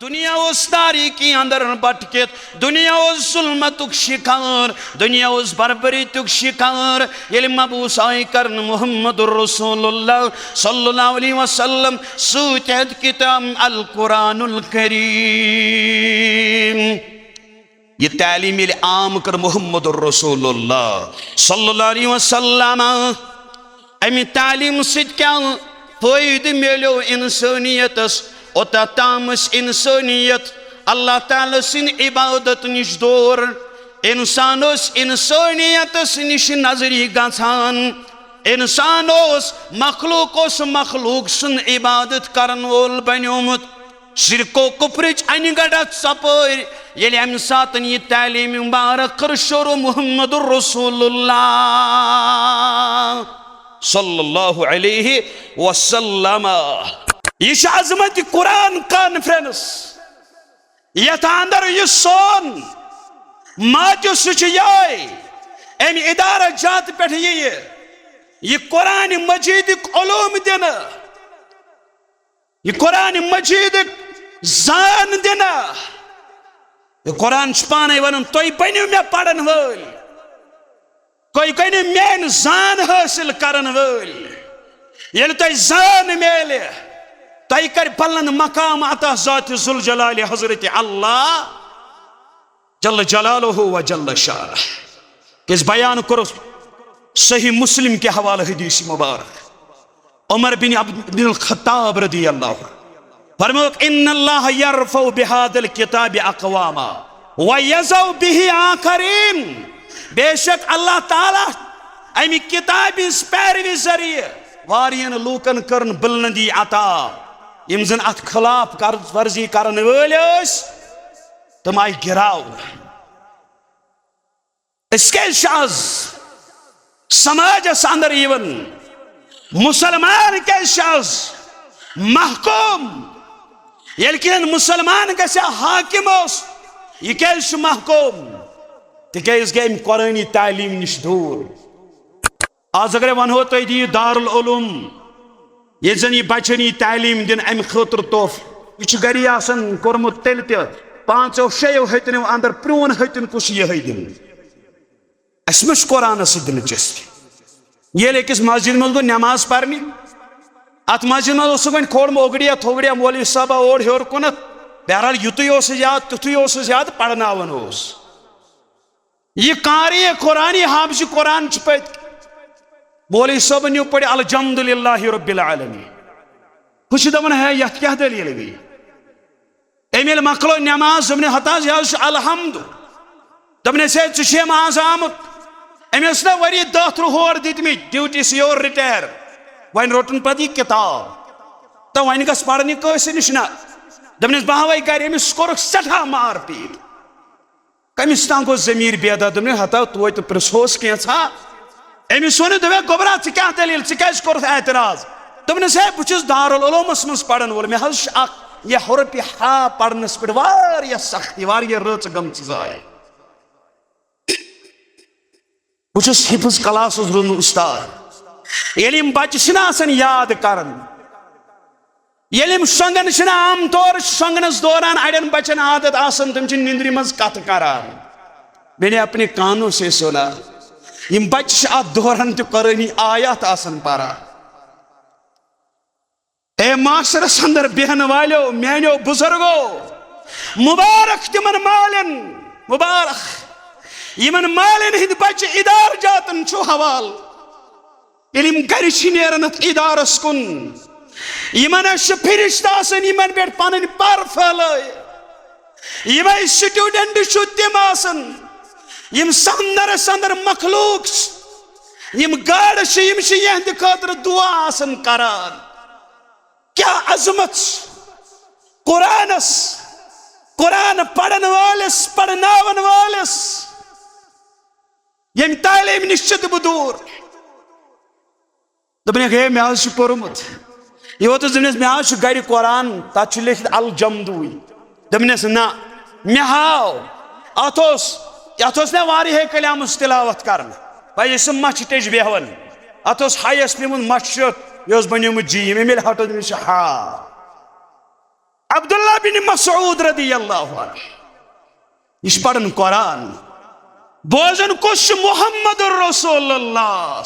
दुनिया उस तारीकी अंदर भटकित, दुनिया उस जुल्मतुक शिकार, दुनिया उस बर्बरीतुक शिकार। ये मबूस आए करन मुहम्मदुर रसूलुल्लाह सल्लल्लाहु अलैहि वसल्लम सूचत किताब अल कुरानुल करीम। ये तालीम ये आम कर मुहम्मदुर रसूलुल्लाह सल्लल्लाहु अलैहि वसल्लम। अमि तालीम सित क्या फायदे मिलो इंसानियतस, ओता तामस इंसानियत अल्लाह ताला सिन इबादत निश दूर, इंसानोस इंसानियतस निश नजरी गछान, इंसानोस मखलूक सुन इबादत करन वोल बन्योमुत। शिरको कुफ्रिच अनगढ़ सपर ये अम सात ये तालीम मुबारक कर शुरू मुहम्मदुर रसूलुल्लाह सल्लल्लाहु अलैहि वसल्लम। यह अजमत कुरान कॉन्फ्रेंस यथ अंदर यह सोन माचो सह अम इदारा जात पे यह कुरान मजीद उलूम दिन, यह कुरान मजीद जान दिन। यह कुरान पान वन तुम बनो मे पढ़न वल, कोई बनो मेन जान हासिल करन वल। ये तुम जान मेल तय कर बुलंद मकाम अता ज़ात जुल जलाल हजरत अल्लाह जल्ल जलालुहु व जल्ल शाह। किस बयान करो सही मुस्लिम के हवाले हदीस मुबारक। उमर बिन अब्दुल खत्ताब रदी अल्लाह फरमाया इन्नल्लाह यरफउ बिहादिल किताब अक़वामा व यज़उ बिही आखरीन। बेशक अल्लाह ताला अमि किताब पैरवी जरिए वारियन लूकन करन बुलंदी अता यम जन अत खिलाफ वर्जी करन वल तम आई गिराव। आज समाजस अंदर यवन मुसलमान आज महकूम, ये मुसलमान गस हाकिम यह क्या महकूम तिज गई कुरानी तालीम निश दूर। आज अगर वनो तुम दियो दारुल उलूम ये जन यह बचन यह तालीम दिन अम खतर तोहफ यह गरी कोर्मुत तेल पांचों शेयों हतनों अंदर प्रोन हतन कुछ यह दिन अस मे कुरान दिलचस्पी। ये अकिस मस्जिद मज गो नमाज पढ़ने अत मस्जिद मे खोड़ ओगड़िया थोगड़िया मौलवी साहबा ओर हेर कुन बहरहाल युत याद तुथु याद पढ़नावन यह कारी कुरानी हाफिज कुरान पे मौलवी साहब न्यू पढ़े अल्हम्दुलिल्लाहि रब्बिल आलमीन। कुछ दवन है यह क्या दलील गई अमिल मकलो नमाज दमने हताज अलहमद दमने से चुशे माज आमुत अमिस ना वरी 10 होर दितमी ड्यूटी से योर रिटायर वन रोटन पदी किताब तो वन गस पढ़ने कस निश ना दमने बहवे गर अमिस कोर सठा मार पीट कमिस तां गो जमीर बेदा दमने हता तो प्रिसोस कैसा अमिस वन दे गोबरा क्या दलील क्या एतराज दमने से बहुत दारुल उलूमस मज पढ़न वोल मे यह हुरपि हा पढ़नस पे वारिया सख्ती वारिया रच गम जाय। बहुत हिफ्ज क्लास रोन उस्ताद ये बच्चे आसान याद कर शोंगन आम तौर शोंगनस दौरान अड़न बच्चन आदत आसान तम निंद्रि मज कत करान। मैंने अपने कानों से सुना यम बच्चे अत दौरान कुरानी आयात आसान पढ़ा। ए माशरस अंदर बहन वालो मेनो बुजुर्गो मुबारक तिमन मालन मुबारक यमन मालन हिंद बच्चे इदार जातन छो हवाल इलिम गरिश नेरन इदारस कुन यमन फिरिश्ता आसन यमन पे पन पर फैलाए यम स्टूडेंट छु तिम आसन यम संदरस अंदर मखलूक यम गाड़ यम यहद खतर दुआ आसन करान। क्या अजमत कुरानस कुरान पढ़न वालिस पढ़नावन वालिस यम तालीम निश्चित दूर दपन हे मे पोर्मुत यह वो मे गर कुरान तथ लिखित अल जमदुई दपनस ना मे हाव अत मे वारिया कलामस तिलावत कर पे मच टेज बेहवन अत हायस पेमुत मच यह बनियोमुत जी मे हटो हा Abdullah bin Mas'ud radiyallahu anh. Yş paran Quran. Bozan kuş Muhammadur Rasulullah.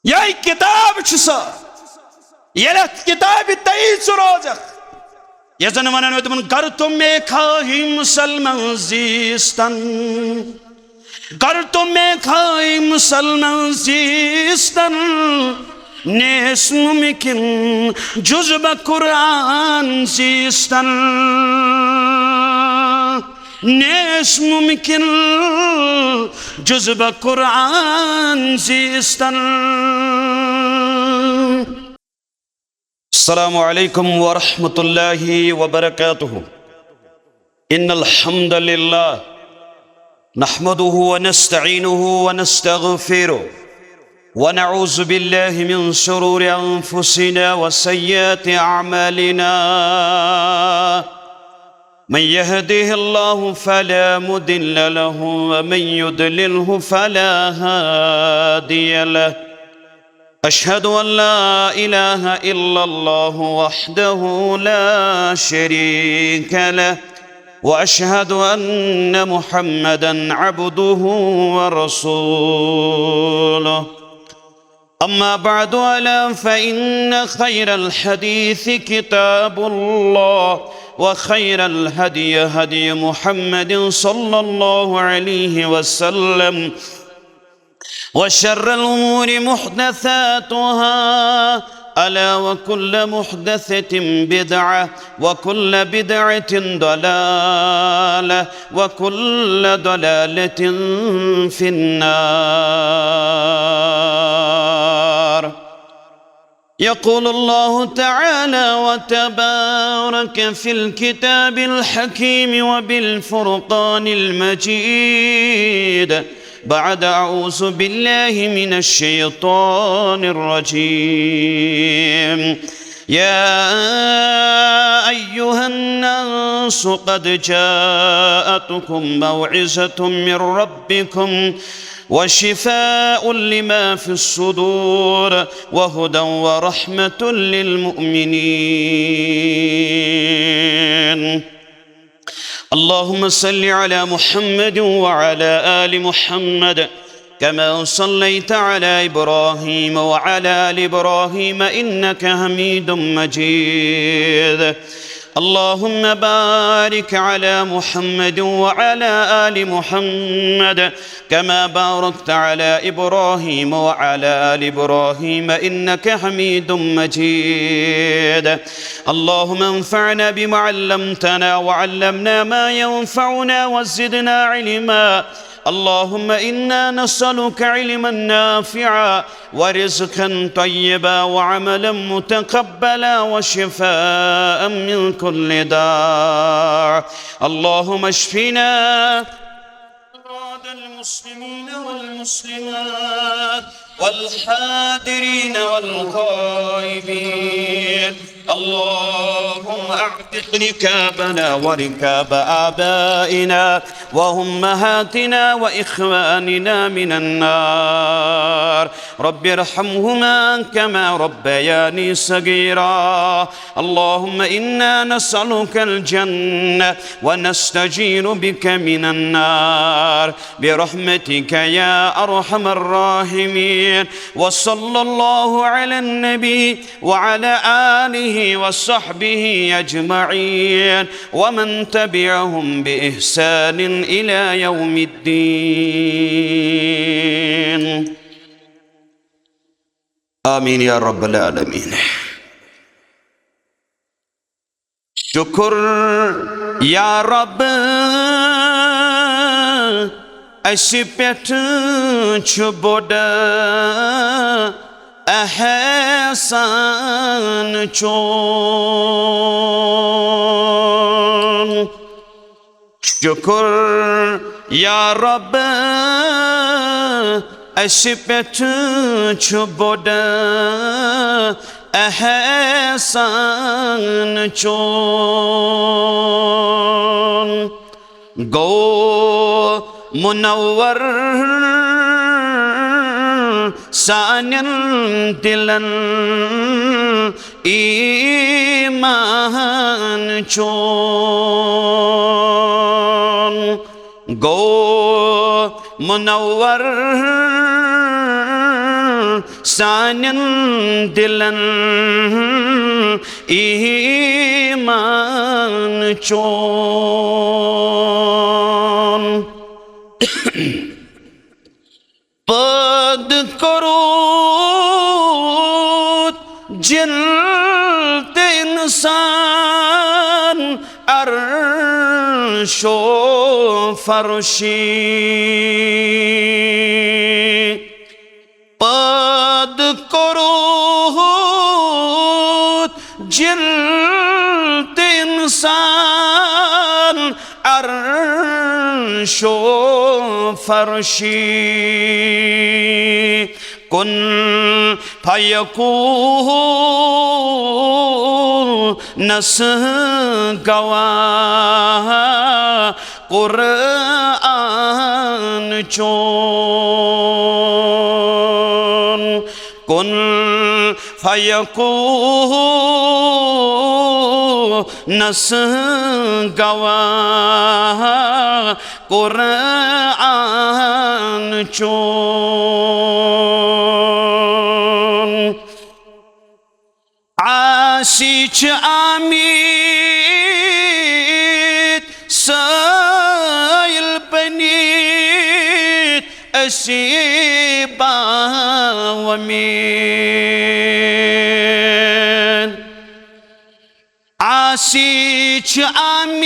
Yay kitab çısa. Yelet kitab tayiz olacak. Yazan vanan ötümün kartum me khahim Müslüman zistan. Kartum me khahim Müslüman zistan. Nes mümkün cüzbe Kur'an zistan. Nes mümkün cüzbe Kur'an zistan. السلام عليكم ورحمة الله وبركاته إن الحمد لله نحمده ونستعينه ونستغفره ونعوذ بالله من شرور أنفسنا وسيئات أعمالنا من يهده الله فلا مضل له ومن يضلله فلا هادي له أشهد أن لا إله إلا الله وحده لا شريك له وأشهد أن محمدا عبده ورسوله أما بعد ألا فإن خير الحديث كتاب الله وخير الهدي هدي محمد صلى الله عليه وسلم وشر الأمور محدثاتها ألا وكل محدثة بدعة وكل بدعة ضلالة وكل ضلالة في النار. يقول الله تعالى وتبارك في الكتاب الحكيم وبالفرقان المجيد بعد أعوذ بالله من الشيطان الرجيم يا أيها الناس قد جاءتكم موعظة من ربكم وشفاء لما في الصدور وهدى ورحمة للمؤمنين. اللهم صل على محمد وعلى آل محمد كما صليت على إبراهيم وعلى آل إبراهيم إنك حميد مجيد. اللهم بارك على محمد وعلى آل محمد كما باركت على إبراهيم وعلى آل إبراهيم إنك حميد مجيد. اللهم انفعنا بما علمتنا وعلمنا ما ينفعنا وزدنا علما. اللهم إنا نسألك علما نافعا ورزقا طيبا وعملا متقبلا وشفاء من كل داء. اللهم اشفنا المسلمين والمسلمات والحاضرين والغائبين. اللهم اعتق ركابنا وركاب آبائنا وأمهاتنا وإخواننا من النار. رب ارحمهما كما ربياني صغيرا. اللهم إنا نسألك الجنة ونستجير بك من النار برحمتك يا أرحم الراحمين. وصلى الله على النبي وعلى آله وصحبه أجمعين ومن تبعهم بإحسان إلى يوم الدين. آمين يا رب العالمين. شكر يا رب أسبت شبودا أحسن چون. شكر يا رب أسبت شبودا أحسن چون. گو منور سانن دلن ईमान चोन गो मुनव्वर सानन दिलन ईमान चोन पद करो जिल्द इंसान अर्शो फर्शी पद करो जिल्द इंसान अर्शो फर्शी कुन फयकून नस गवाह कुरआन चोन कुन फयकून नस गवाह कुरआन चोन आशीच आमीद साइल बनीत असीबा वमीन आशीच आमीद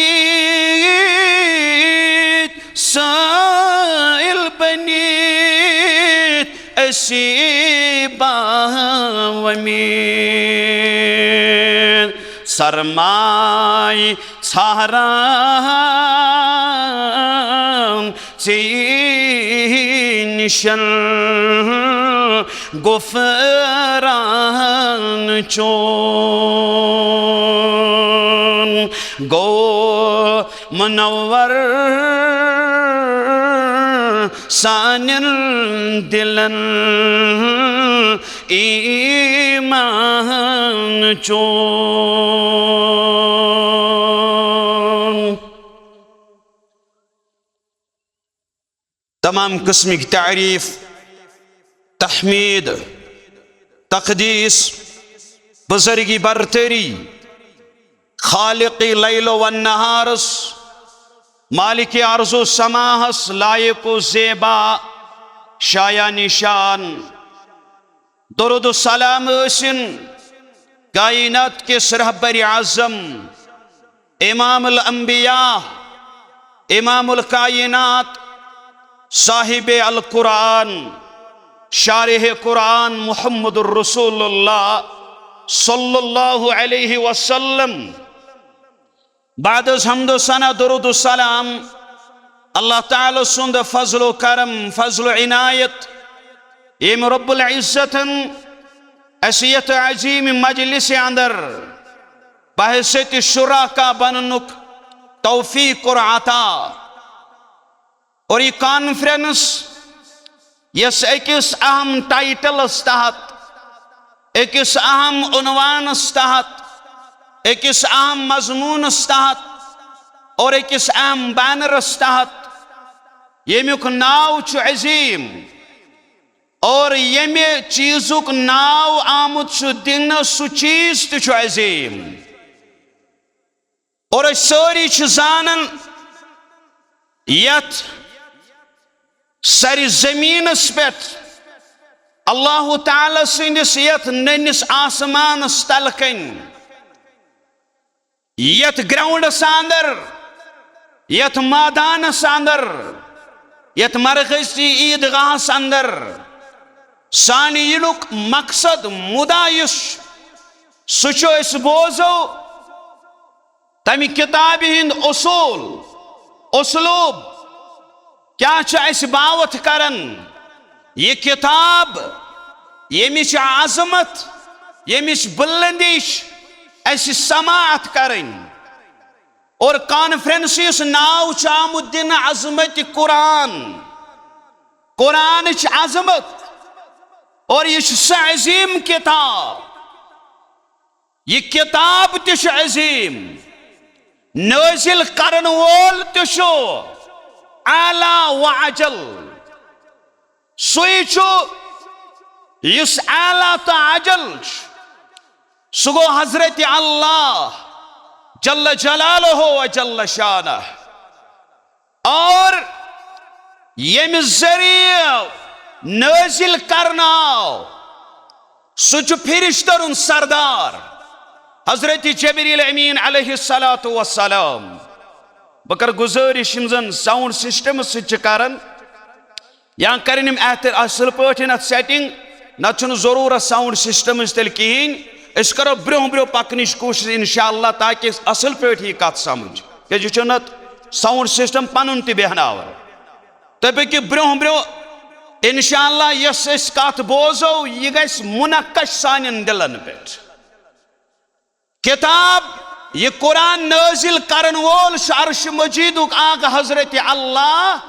साइल बनीत असीबा वमीन सरमाई सहाराम निशन गुफरान चोन गो मुनव्वर सानन दिलन ईमान चोन तमाम किस्म की तारीफ तहमीद तकदीस बुज़ुर्गी बरतरी खालिक़ी लैलो व नहारस मालिक अर्ज़ो समाहस लायको ज़ेबा शाया निशान दुरूद सलाम ٲसिन कायनात के रहबर आज़म इमामुल अंबिया इमामुल कायनात साहिब अल कुरान शारिह कुरान मुहम्मदुर रसूलुल्लाह सल्लल्लाहु अलैहि वसल्लम बाद हम्दो सना दुरूद सलाम अल्लाह ताला सुंद फजलो करम फजलो इनायत यम रब्बुल इज्जतन असियत अजीम मजलिस अंदर बहसत शुराका बननुक तौफीक और आता और ये कॉन्फ्रेंस यस अकिस अहम टाइटलस तहत अकिस अहम उन्वानस तहत अकिस अहम मजमूनस तहत और अकिस अहम बैनरस तहत यमुक नाव छु अजीम और यमे चीजुक नाव आमुत छु दिन सु चीज छु अजीम और सारी छु जानन यत सर जमीनस पे अल्लाह ताला सिंदिस यत ननिस आसमानस तलकन यत ग्राउंडस अंदर यत मैदानस अंदर यत मरकजी ईदगाहस अंदर सानी यिनुक मकसद मुदायुस सुचो इस बोझो तमि किताब हिंद उसूल उसलूब क्या बावत करन ये किताब यमिश आजमत यमिश बुलंदिश ऐसी समाअत करन और कॉन्फ्रेंसिस नाव चामुद्दीन अजमत कुरान कुरान अजमत और ये अजीम किताब ये किताब तिश अजीम नाजिल करन वोल तिशो आला व अजल सुइचो युस आला तो अजल सुगो हजरत अल्लाह जल्ल जलालुहु व जल्ल शानह और यम जरिए नाजिल करना सुच फिरिश्तरुन सरदार हजरत जबरील अमीन अलैहिस्सलातु वस्सलाम बकर गुजारिश यम साउंड सिस्टम सकान या करन असल पे सेटिंग न जरूरत साउंड सिस्टम तेल कहें अस करो ब्रो ब्रो पकन कोशिश इंशाअल्लाह ताकि असल पे कत समझ क्या नत साउंड सिस्टम पन तहनाव तुम पो ब्रो ब्रो इंशाअल्लाह यस कत बोजो यह गस मुनक्कश सान दिलन पे किताब ये कुरान नाजिल करन वोल अर्श मजीद आग हजरत अल्लाह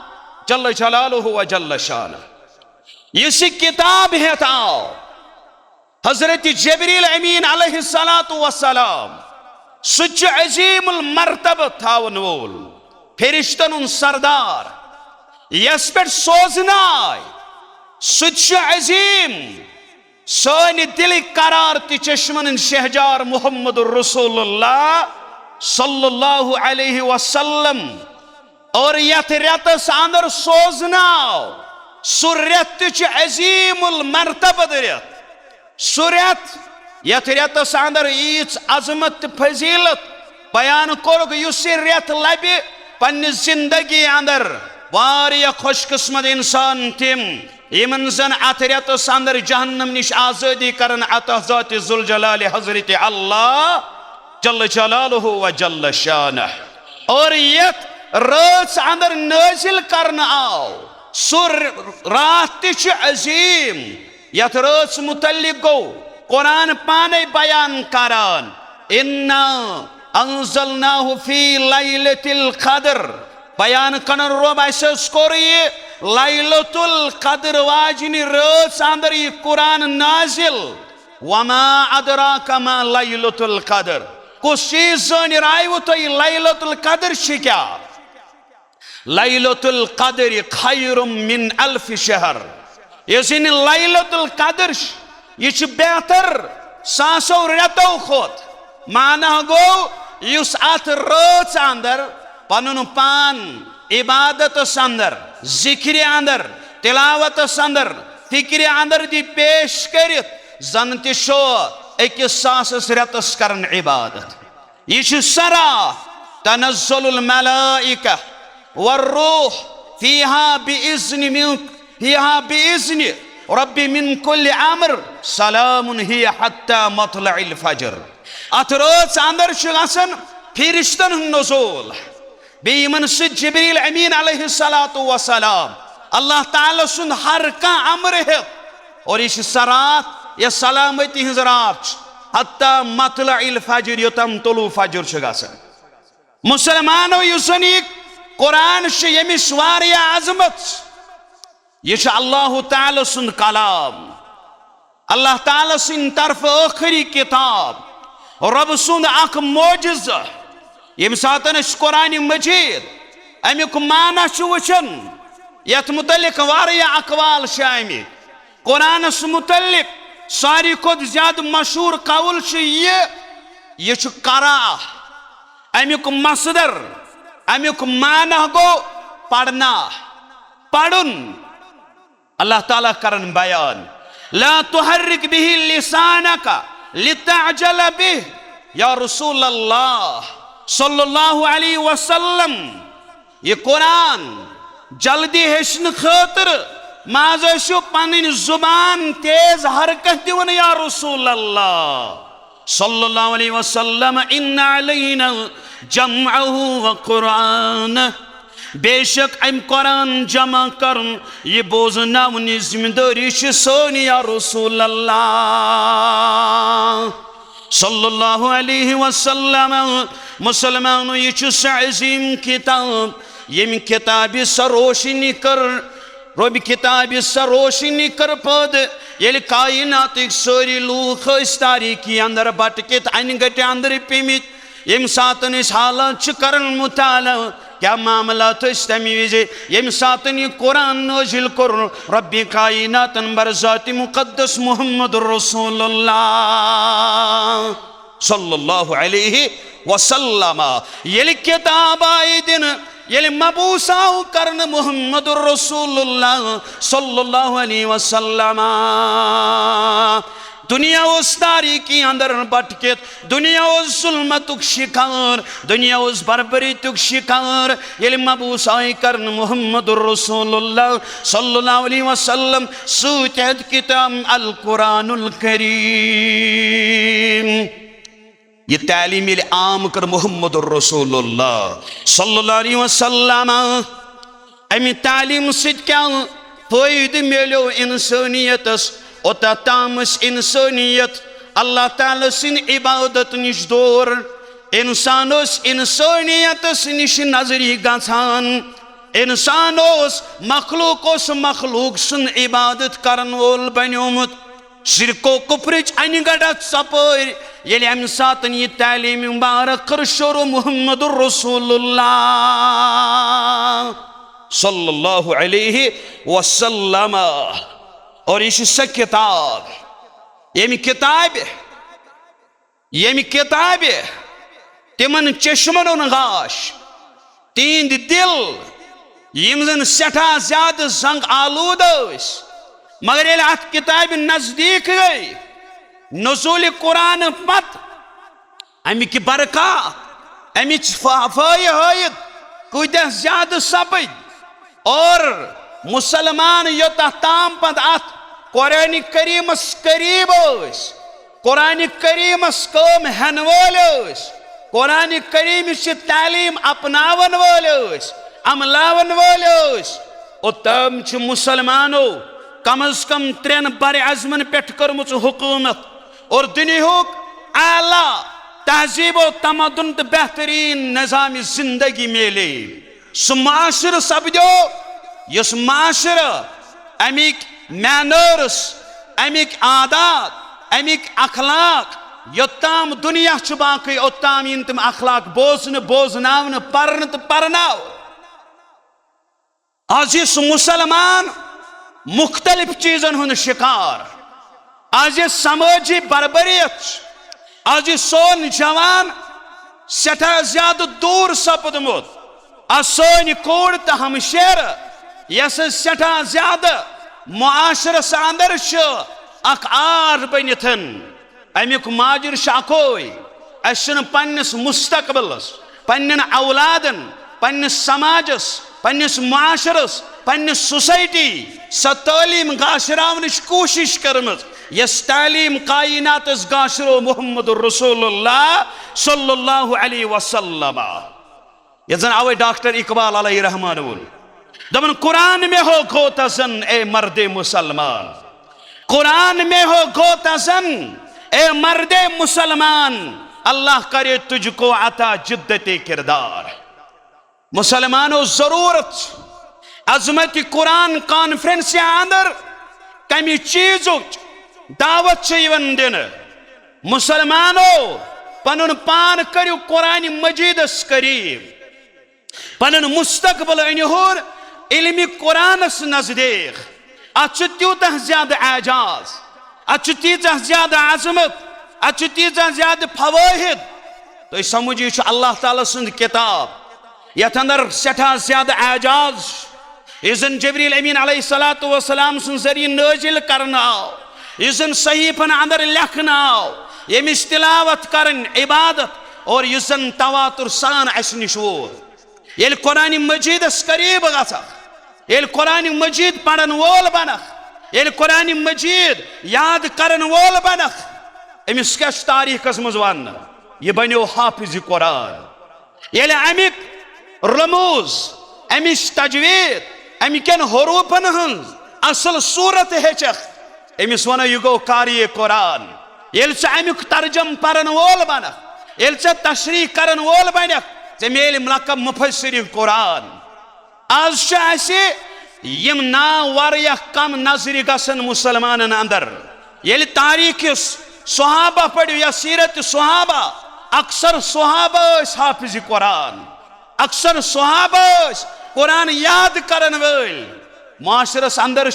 जल्ल जलालुहु व जल्ल शानह इस किताब हेत आओ हजरत जबरील अमीन अलैहिस्सलातु वस्सलाम सुच अजीमुल मर्तब थावन वोल फिरिश्तन सरदार यस पे सोजनाय सुच अजीम सन दिल करार चश्मन शहजार मुहम्मद रसूलुल्लाह सल्लल्लाहु अलैहि वसल्लम और यथ रेतस अंदर सोजनाव सु रेत अजीमुल मर्तब रेत सु रेत यथ रेतस अंदर ईच अजमत फजीलत बयान कोर युस रेत लबि पन्नि जिंदगी अंदर वारिया खुशकिस्मत इंसान तिम यमन जन अत रेतस अंदर जहन्नम निश आजादी करन अता ज़ात जुल जलाल हजरत अल्लाह जल्ल जलालुहु व जल्ल शानह और यत रात अंदर नाजिल करना आओ सुर रात अजीम यथ रात मुतल्लिक गो कुरान पाने बयान करान इन्ना अंज़लनाहु फी लैलतिल क़द्र बयान कनर रोब कोर ये लैलतुल क़द्र वाजिनी रात अंदर ये कुरान नाजिल वमा अदराका मा लैलतुल क़द्र कुछ चीज जान रायव तो लैलतुल क़द्र क्या लैलतुल क़द्र खैरुम मिन अल्फ शहर ये लैलतुल क़द्र यह बेहतर सासो रेतो खोत माना गो युस अत रात अंदर पनुन पान इबादत अंदर जिक्र अंदर तिलावत अंदर फिक्र अंदर दी पेश कर जन तो अकिस सासस रेतस करन इबादत यह सरा तनज़्ज़ुलुल मलाइका वर्रूह फीहा बिइज़्नि रब्बि मिन कुल्लि अम्र सलामुन हिय हत्ता मत्लइल फज्र अत रात अंदर गसन फिरिश्तन नुज़ूल बेमन जिब्रील अमीन अलैहिस्सलातु वस्सलाम अल्लाह ताला सुन हर का अमर है और यह सरात यह सलामती हज रात हत्ता मत्लइल फज्र योतम तुलु फज्र गसन मुसलमानो युसन कुरान यमिस वारिया अजमत यह अल्लाह ताला सुन कलाम अल्लाह ताला सुन तरफ आखिरी किताब रब सुन अख मोजिज़ा यम सातन कुरान मजीद अमुक माना वचन यथ मुतल्लिक वारिया अकवाल आमित कुरानस मुतल्लिक सारी खुद ज्यादा मशहूर कौल यह करा अमुक मसदर अमुक माना गो पढ़ना पढ़ुन अल्लाह ताला करन बयान ला तुहर्रिक बिही लिसानका लितअजल बिह या रसूल अल्लाह सल्लल्लाहु अलैहि वसल्लम ये कुरान जल्दी हेशन खातिर माजो पन जुबान तेज हरकत दिवन या रसूल अल्लाह सल्लल्लाहु अलैहि वसल्लम इन्ना अलैना जमअहु व कुरान बेशक अम कुरान जमा करन ये बोझनावन जिम्मेदारी सोन या रसूल अल्लाह सल्लल्लाहु अलैहि वसल्लम मुसलमानों यह अजीम किताब यम किताब सरोशनी कर रब किताब सा रोशनी कर पद ये कायनात सारी लूख तारीकी अंदर भटकित अन गट अंदर पेमित यम सात हालात कर मुताला क्या मामला तमी विज यम सात कुरान नाजिल कर रब्बी कायनात बरज़ात मुक़द्दस मुहम्मद रसूलुल्लाह सल्लल्लाहु अलैहि वसल्लम ये किताब आए दिन ये मबूसाव करन मुहम्मद रसूलुल्लाह सल्लल्लाहु अलैहि वसल्लम दुनिया उस तारीकी अंदर भटकित दुनिया उस जुल्मतुक शिकार दुनिया उस बर्बरीतुक शिकार ये मबूसाव करन मुहम्मद रसूलुल्लाह सल्लल्लाहु अलैहि वसल्लम सूतद किताब अल कुरानुल करीम ये तालीम आम कर मुहम्मद रसूलुल्लाह सल्लल्लाहु अलैहि वसल्लम अमि तालीम सित क्या फायदे मिलो इंसानियतस ओता तामस इंसानियत अल्लाह ताला सिन इबादत निश दूर इंसानोस इंसानियतस निश नजरी गछान इंसानोस मखलूक सुन इबादत करन वोल बन्योमुत शिरको कुफ्रिच अनगढ़ सपर ये अम सात ये तालीम मुबारक कर शुरू मुहम्मद रसूलुल्लाह सल्लल्लाहु अलैहि वसल्लम और ये स किताब यम किताब तिमन चश्मन गाश तींद दिल यम जन सठा ज्यादा जंग आलूद मगर ये अत किताब नजदीक गई नज़ूल कुरान पत अमिक बरका अमिच फ़ायद कूदा ज्यादा सपद और मुसलमान योता ताम पद अत कुरान करीमस करीब कुरान करीमस कम हन वोल कुरान करीम तालीम अपनावन वोल अमलावन वोल तम मुसलमानों कम अज कम 3 बर अज़मन पे कर्मुच हुकूमत और दुनियाक आला तहजीब व तमदन तो बेहतरीन निज़ाम जिंदगी मिले सह माशर सपदो यस माशर अमिक मैनर्स अमिक आदात अमिक अखलाक योत्ताम दुनिया बाकी ओत्ताम इन तम अखलाक बोजन पर्न तो पर्नाव आज यह मुसलमान मुख्तलिफ चीजन हुन शिकार आज यह समाजी बर्बरियत आज यह सोन जवान सठा ज्यादा दूर सपदमुत आज सोन कोड़ तो हमशेर यस सठा ज्यादा मुआशरस अंदर अख आर बनिथन अमुक माजिर अकोई असन पन्नस मुस्तकबलस पन्न औलादन पन्नस समाजस पन्नस मुआशरस पन्नस सोसाइटी स तालीम गाशरावन कोशिश करमज यस तालीम कायनात गाशरो मुहम्मद रसूलुल्लाह सल्लल्लाहु अलैहि वसल्लम ये जन अवे डॉक्टर इकबाल अलैहि रहमान वोल दमन कुरान में हो गोतसन ए मर्दे मुसलमान कुरान में हो गोतसन ए मर्दे मुसलमान अल्लाह करे तुझको अता जिद्दते किरदार मुसलमानों जरूरत अजमत कुरान कॉन्फ्रेंस अंदर कमी चीजों दावत दिन मुसलमानों पनुन पान करू कुरान मजीदस करीब पनुन मुस्तकबल अनहोर इल्मी कुरानस नजदीक अच त्यूत ज्यादा एजाज अच तीजा ज्यादा अजमत अच तीजा ज्यादा फवाहिद तो समझिए अल्लाह ताला सुंद किताब यथ अंदर सठा ज्यादा एजाज इजन जबरील अमीन अलैहिस्सलातु वस्सलाम सुन जरिए नाजिल करना इजन सहीफन अंदर लिखना यमिस तिलावत करन इबादत और इजन तवातुर सान अस निश वोत ये कुरान मजीदस करीब गसा ये कुरान मजीद पढ़न वोल बनख ये कुरान मजीद याद करन वोल बनख अमिस क्या तारीखस मज वन यह बनो हाफिज कुरान ये अमिक रमूज अमिस तजवीद अमिकन हरूफन हंज असल सूरत हेचख अमिस वन यह गो कारी कुरान ये अमुक तर्जम परन वोल बनख ये तशरीह करन वोल बनख मेल मलकब मुफस्सिर कुरान आज यम नाव वारिया कम नजर गसन मुसलमानन अंदर ये तारीख सहाबा पढ़ो या सीरत सहाबा अक्सर सहाबा हाफिज कुरान अक्सर सहाबा कुरान याद करन वल माशरस अंदर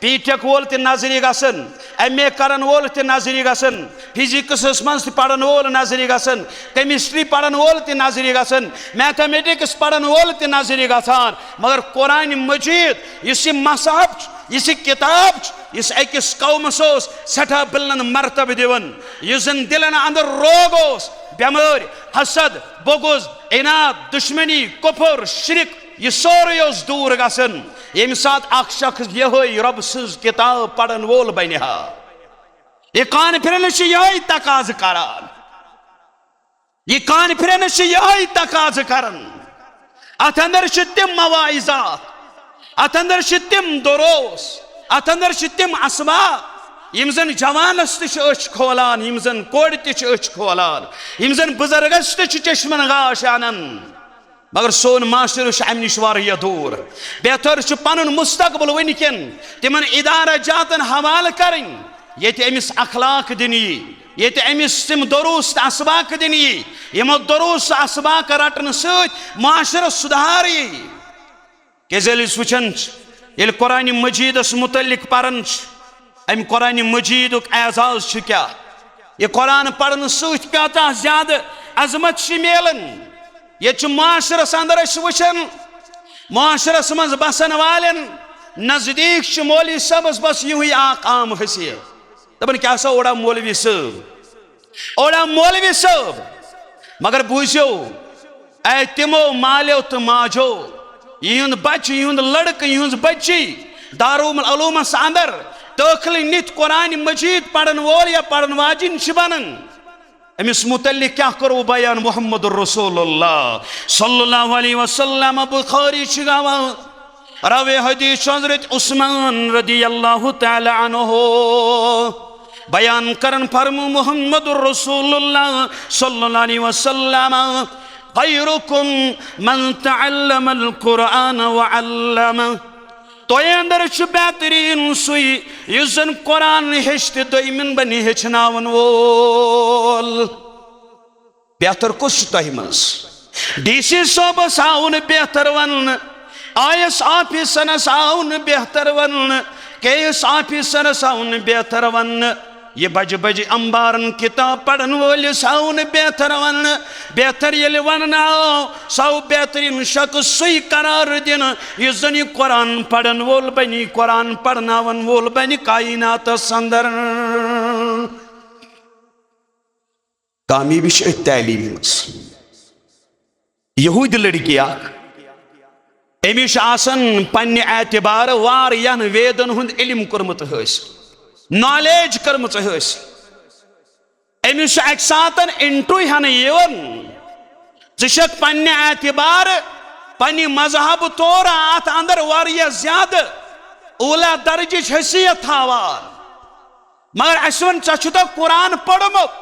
बीटेक वोल ते नजरी गसन एमए करन वोल ते नजरी गसन फिजिक्स मज पढ़न वोल नजरी गसन केमिस्ट्री पढ़न वोल ते नजरी गसन मैथमेटिक्स पढ़न वोल ते नजरी गसान मगर कुरान मजीद इस मसहब इस किताब इस अकिस कौमस सठा बिलन मरतब दिवन इस दिलन अंदर रोग बेमार हसद बोगुज इनाद दुश्मनी कुफर शिरक यह सोरे दूर गसन यम सात अख शख्स ये रब सज किताब पढ़न वोल बन यह कॉन्फ्रेंस यह तकाज करान यह कॉन्फ्रेंस यह तकाज करन अत अंदर तिम मवाइजात अत अंदर तिम दुरोस अत अंदर तिम असमा यम जन जवानस तच खोलान यम जन कोड़ तच खोलान यम जन बुजुर्गस चश्मन गाश आनन मगर सोन माशर अम नश वारिया दूर बेहतर पन मुस्तकबल वनिकन तिमन इदारा जातन हवाल करें ये अमिस अखलाक दिन ये अमिस तिम दुरुस्त असबाक दिन यमो दुरुस्त असबाक रटन सशर सुधार वचन ये कुरान मजीदस मुतलिक पारन अम कुरान मजीद एजाज क्या यह कुरान पढ़न सत्या ज्यादा अजमत मिलन ये माशरस अंदर वचन माशरस मज बसन वालन नजदीक मौलवी सबस बस यू आम हसीयत दपन क्या सा ओड़ा मौलवी सब मगर बूझो ए तिमो मालो तो माजो यह बच यह लड़क यह बच्ची दारुल उलूमस अंदर दाखिल नित कुरान मजीद पढ़न वोल या पढ़न वाजिन बनन अमिस मुतल्लिक क्या करो बयान मोहम्मद रसूलुल्लाह सल्लल्लाहु अलैहि वसल्लम बुखारी गवा रवे हदीस हजरत उस्मान रदियल्लाहु तआला अन्हु बयान करन फरमु मोहम्मद रसूलुल्लाह सल्लल्लाहु अलैहि वसल्लम खैरुकुम मन तअल्लमल कुरान व अल्लम तो अंदर बेहतरीन सुई इस जन कुरान हेच दोमिन बन हेचनावन वोल बेहतर कुछ तह मज डीसी सोबस आउन बेहतर वन आईएएस ऑफिसरस आउन बेहतर वन केएस ऑफिसरस आउन बेहतर वन ये बज बज अंबारन किताब पढ़न वोलिस आउन बेहतर वन बेहतर ये वन सौ बेहतरीन शख्स सुई करार दिन इस जन कुरान पढ़न वोल बनी कुरान पढ़नावन वोल बनी कायनात अंदर कामयाबी तलीम यहूद लड़की अमिश पन्ने एतबार वारियान वेदन हुंद इल्म कोरमुत हासिल नॉलेज कर्मच अमिश अक सातन इंटरव्यू हन यवन ज़क पन्ने एतबार पन्ने मजहब तौर अत अंदर वारिया ज्यादा ऊला दर्ज हैसियत थावान मगर असन चा कुरान पढ़मुत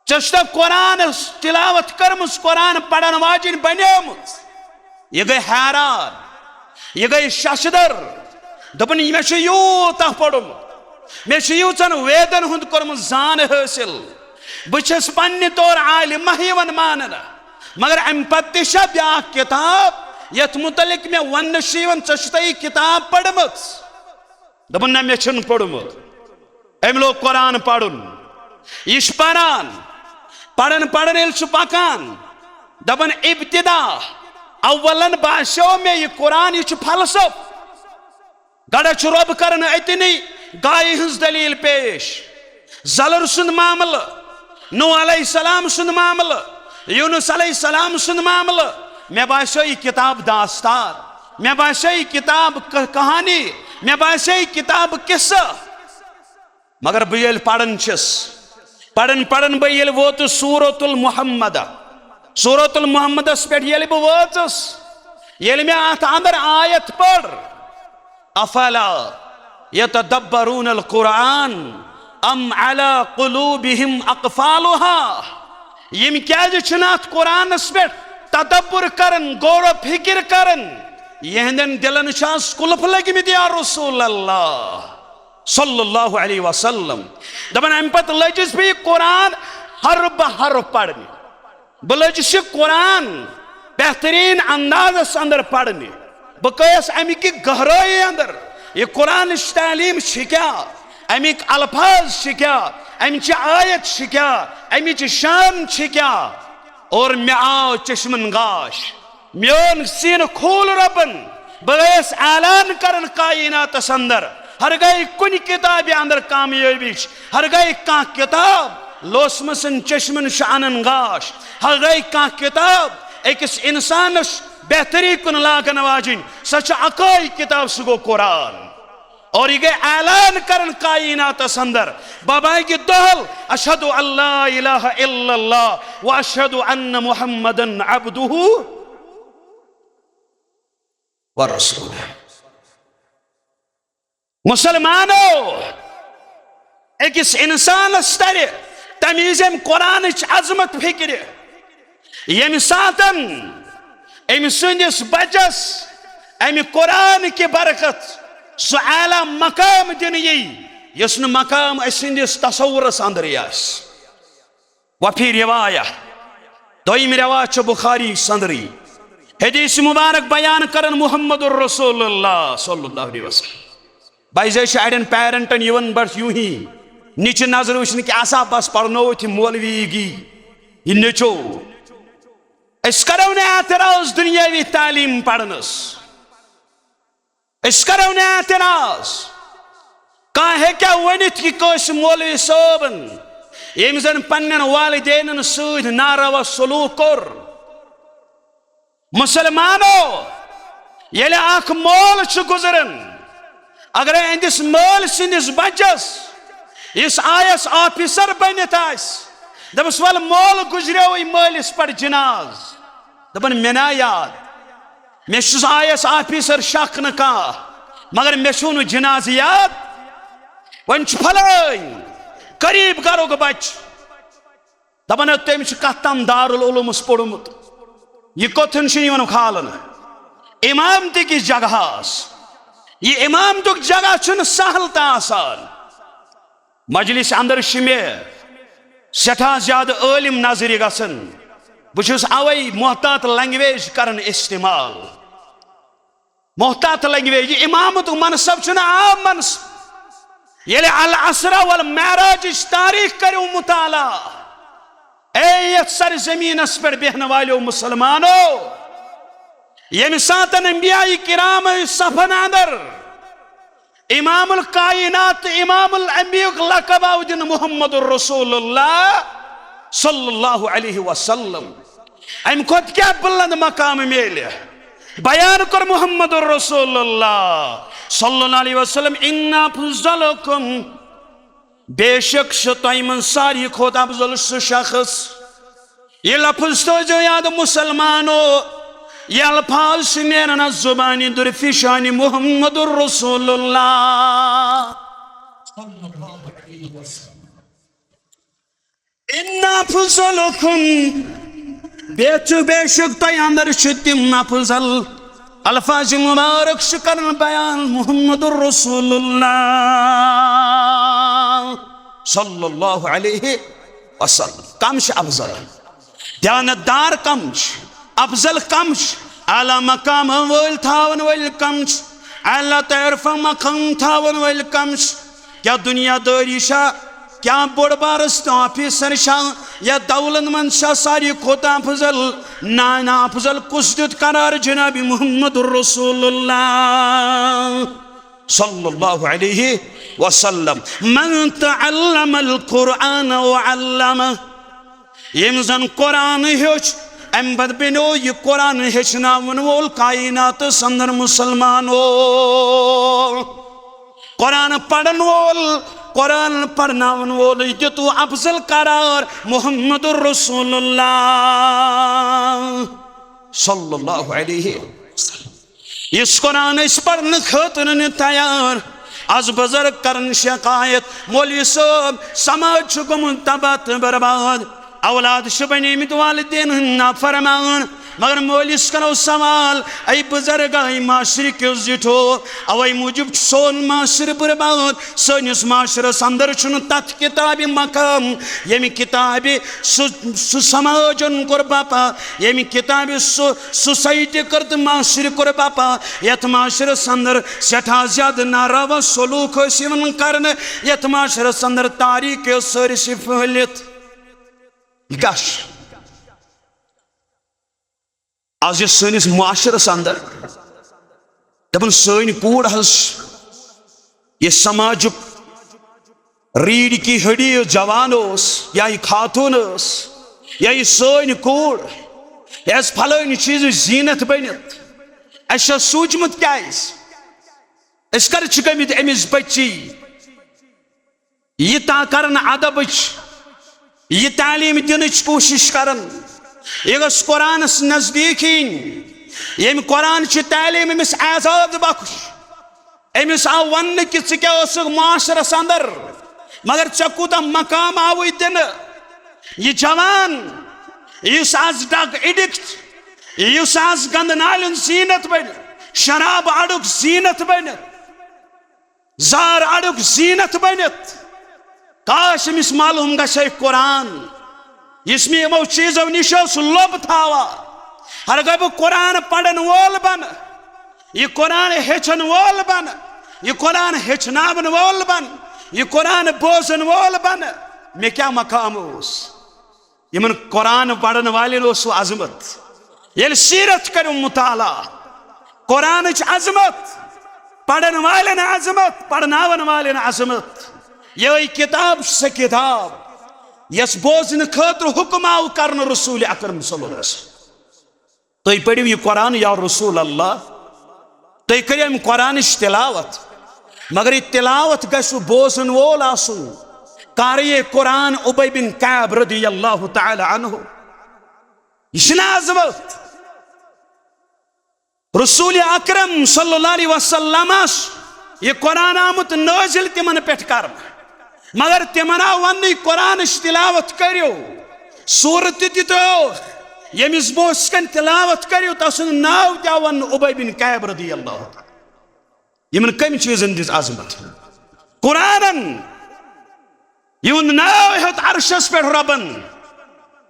चा कुरान तिलावत कर्मस कुरान पढ़न वाजिन बनेमुत यह गई हैरान यह गई शशदर दपन मे यूत पढ़मुत मे यूचन वेदन हुंद कोरमुत जान हासिल बस पन्ने तौर आलिम वन मानना मगर अम पे ब्या किताब यथ मुतलिक मे वन ची किताब पढ़मुत दपन ना मे पढ़मुत अम लोग कुरान पढ़ुन यह पढ़ान पढ़न पढ़न ये पकान दपन इब्तिदा अव्वलन बासो मे यह कुरान यह फलसफ गड़ रब कर अतनी गाय हज दलील पेश जलर सुंद मामल नूह अलैहिस्सलाम सुंद मामल यूनुस अलैहिस्सलाम सुंद मामल मे बासो यह किताब दास्तार मे बासो यह किताब कहानी मे बासो यह किताब किस्सा मगर बह पढ़न पढ़न पढ़न बह वोत सूरतुल मुहम्मदस पे बह वोचस ये मे अत अंदर आयत पढ़ अफला यतदब्बरून अल कुरान अम अला कुलूबिहिम अक़फालुहा यम क्या कुरानस पे तदब्बुर करन गौर फिक्र करन यहंदन दिलन शास कुलफ लगमित या रसूल अल्लाह सल्लल्लाहु अलैहि वसल्लम दपन अम पत लजिस बे कुरान हरफ हरफ पढ़ने बह लजिस कुरान बेहतरीन अंदाज अंदर पढ़ने बह कस अमिक गहराई अंदर ये कुरान तालीम क्या अमिक अल्फाज क्या अमिच आयत क्या अमिच शान क्या और मे आव चश्मन गाश मोन सीन खोल रबन बस ऐलान करन कायनात अंदर हर गई कुन किताब अंदर कामयाबी हर गई कह किताब लोसमसन चश्मन शानन गाश हर गई कह किताब अकिस इंसानस बेहतरी कुन लागन वाजिन सच अकाई किताब सह गो कुरान और ये गए ऐलान करन कायनात अंदर बाबा की दहल अशहदु अल्ला इलाहा इल्लल्लाह व अशहदु अन्न मुहम्मदन अब्दुहु व रसूलुहु। मुसलमानों अकिस इंसानस तर तमीज़ कुरान अजमत फिक्र यम सातन अम सुंदिस बचस अमि कुरान की बरकत सह आला मकाम दिन यस न मकाम असंदिस तसव्वुरस अंदर वफी रिवाया दोयम रिवायत बुखारी संदरी हदीस मुबारक बयान करन मुहम्मदुर रसूलुल्लाह सल्लल्लाहु अलैहि वसल्लम बाइजे अड़न पेरेंटन यवन बस यूं ही नीचे नजर वुचन कि आसा बस पढ़नो मौलवी गी यह नचो अस करो न एतराज दुनियावी तालीम पढ़नस अस करो न एतराज कह हेक्या वनित कि कस मौलवी सोबन यम जन पन्न वालिदैन सद नारवा सलूक कोर। मुसलमानों येले अख मोल गुजरन अगर अहंदिस मोल सिंदिस बचस इस आयस ऑफिसर बनित दपस वल मोल गुजरो मलिस पर जनाज दपन मे ना याद मे आयस ऑफिसर शक न कह मगर मे छु जनाज याद वन फलान करीब करो बच दपन तम कत तम दारुल उलूमस पोड़मुत यह कोथन खालन इमाम किस जगह ये इमाम तुक जगह चुन सहल आसान मजलिस अंदर मे सठा ज्यादा आलिम नजर गसन बहुस अवै मोहतात लैंग्वेज करन इस्तेमाल मोहतात लैंग्वेज इमामत मनसब चुन आम मनसब ये अल असरा वल महराज तारीख करो मुताला ए सर जमीनस पर बेहन वालो मुसलमानों यम सातन अंबियाई किराम सफन अंदर इमामुल कायनात इमामुल अंबियुक लक़ब दिन मुहम्मदुर रसूलुल्लाह सल्लल्लाहु अलैहि वसल्लम अम खुद क्या बुलंद मकाम मेले बयान कर मुहम्मदुर रसूलुल्लाह सल्लल्लाहु अलैहि वसल्लम इन्ना फुज़लकुम बेशक तयमन सारी खोत अफजल शख्स ये लफ्ज़ तो जो याद मुसलमानों ये अल्फाज नेरन जुबानी दुर्फिशानी मुहम्मदुर रसूलुल्लाह इन्ना फुज़लकुम बेशक तय अंदर तिम अफजल अल्फाज मुबारक करन बयान मुहम्मदुर रसूलुल्लाह सल्लल्लाहु अलैहि वसल्लम कम अफजल ध्यानदार कम अफजल कम आला मकाम वल थावन वल कम अल्लाह तरफ मकाम थावन वल कम क्या दुनियादारी क्या बोड़ बारस ऑफिसर या दौलतमंद सारी खोत अफजल ना अफजल कुछ दुत करार जनाब मुहम्मदुर रसूलुल्लाह सल्लल्लाहु अलैहि वसल्लम मन तअल्लमल कुरआन व अल्लमह यम जन कुरान हेच अम पद बनो यह कुरान हेचनावन वोल कायनात अंदर मुसलमानों कुरान पढ़न वोल कुरान पढ़नावन वोल दितु अफजल करार मुहम्मदुर रसूलुल्लाह सल्लल्लाहु अलैहि वसल्लम इस कुरान पढ़ने खतर तैयार आज बुजुर्ग करन शिकायत मौलवी साहब समाज गुम तबाह बर्बाद औलाद बनिमित वालिदैन नाफरमान मगर मौलिस करो सवाल ऐ बुजुर्ग ऐ माशरे क्यों जिठो अवै मूजूब सोन माशर बर्बाद सोनिस माशरस अंदर छुन तथ किताबी मकाम यमि किताबी सु समाजन कोर बापा यमि किताबी सोसाइटी करत माशरे कोर बापा यथ माशरस अंदर सठा ज्यादा नारावा सलूक सिवन करन यथ माशरस अंदर तारीख सरसी फहलित गश आज ये सनिस माशरस अंदर दपन सन कूड़ ये समाज रीढ़ की हड्डी जवान या ये खातून या ये सन कूड़ फलान चीज जीनत बनित अस सूचमुत क्या कर गमित अमिस बच्ची यह कर अदब यह तालीम दिन कोशिश कर यह कुरानस नजदीक यम कुरान तालीम अमिस आजाद बख्श अमिस आव वन कि क्या माशरस अंदर मगर ऐ कूत मकाम आव दिन यह जवान इस आज ड्रग एडिक्ट इस आज गंद नालन जीनत बन शराब अड़ुक जीनत बन जार अड़ुक जीनत बनित काश अमिस मालूम गए कुरान इसमें यमो चीजों निश लोभ थावा हर गो कुरान पढ़न वोल बन यह कुरान हेचन वोल बन यह कुरान हेचनावन वोल बन यह कुरान बोजन वोल बन मे क्या मकाम यमन कुरान पढ़न वाले अजमत ये सीरत करो मुताला कुरान अजमत पढ़न वाले अजमत पढ़नावन वाले अजमत यह किताब से किताब यस बोजन खतर हुक्म आव कर रसूल अकरम सल्लल्लाहु अलैहि वसल्लम तुम पढ़ो यह कुरान या रसूल अल्लाह तुम करो कुरान तिलावत मगर यह तिलावत गु बोजन वोल आसुन कर ये कुरान उबय बिन कैब रदियल्लाहु तआला अन्हु यह अजमत रसूल अकरम सल्लल्लाहु अलैहि वसल्लम यह कुरान आमुत नाजिल तिमन पे कर मगर तिमन आव वन कुरान तिलावत करो सूरत तो यमिस बोस कन तिलावत करो तसन नाव क्या वन उबय बिन कैब रदियल्लाहु यमन कम चीजन दिस अजमत कुरान यून नाव हेत अरशस पे रबन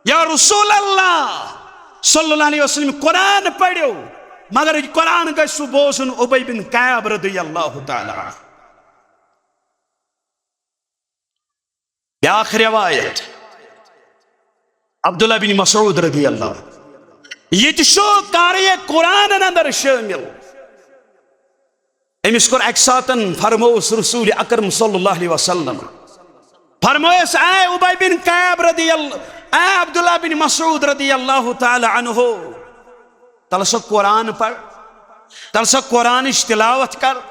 या रसूल अल्लाह सल्लल्लाहु अलैहि वसल्लम कुरान पढ़ो मगर कुरान गु बोसन उबय बिन कैब रदियल्लाहु तआला ब्याख रिवायत अब्दुल्ला बिन मसूद रदियल्लाहु ये कार ये कुरान अंदर शामिल अमिस कोर अक सातन फरमोस रसूल अकरम सल्लल्लाहु अलैहि वसल्लम फरमोस ऐ उबय बिन कैब रदियल्लाहु ऐ अब्दुल्ला बिन मसूद रदियल्लाहु तआला अन्हु तल सा कुरान पढ़ तल सा कुरान तिलावत कर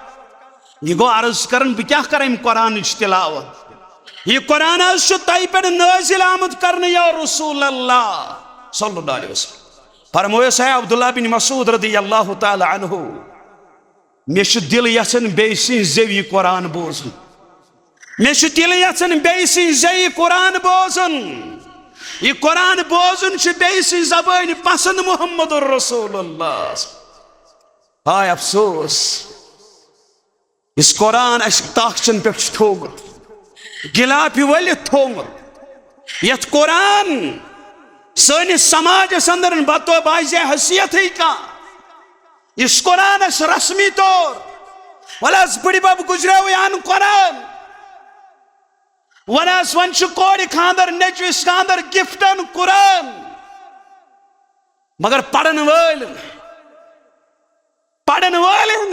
यह गो अर्ज कर बह क्या कर कुरान तिलावत यह कुरान तय पे नाजिल आमुत कर या रसूल अल्लाह सल्लल्लाहु अलैहि वसल्लम फरमोस है अब्दुल्ला बिन मसूद रदियल्लाहु तआला अन्हु मे दिल यन बे जवी कुरान बोजन मे दिल यन बे जवी कुरान बोजन यह कुरान बोजन बेसी जबान पसंद मोहम्मद रसूलुल्लाह हाय अफसोस इस कुरान ताकचन पे थोमुत गिलापि वलित थोमुत यथ कुरान सनिस समाजस अंदर बतो बाज हैसियत का इस कुरान रस्मी तौर वलस बड़ी बब गुजरे अन कुरान वनस वन कोड़ खानदर नचविस खानदर गिफ्टन कुरान मगर पढ़न वाल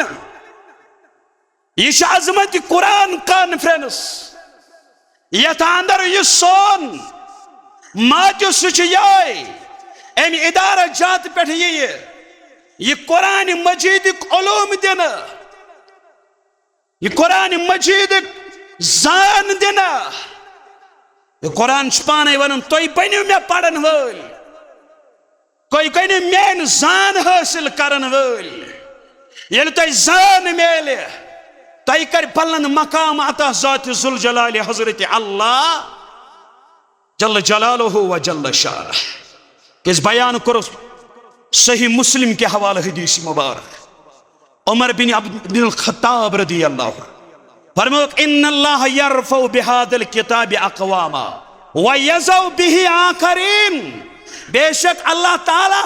यह अजमत कुरान कॉन्फ्रेंस यथ अंदर यह सोन माजो सह अम इदारा जात पे यह कुरान मजीद उलूम दिन यह कुरान मजीद जान दिन यह कुरान पान वन तुम बनो मे पढ़न वल कोई बनो मेन जान हासिल करन वल ये तुम जान मेल तुम कर पलन मकाम अता ज़ात ज़ुल जलाल हज़रत अल्लाह जल्ल जलालुहु व जल्ल शाह किस बयान करो सही मुस्लिम के हवाले हदीस मुबारक उमर बिन अब्दुल खत्ताब रदी अल्लाह फरमाया इन्नल्लाह यरफउ बिहादिल किताब अक़वामा व यज़उ बिही आखरीन। बेशक अल्लाह ताला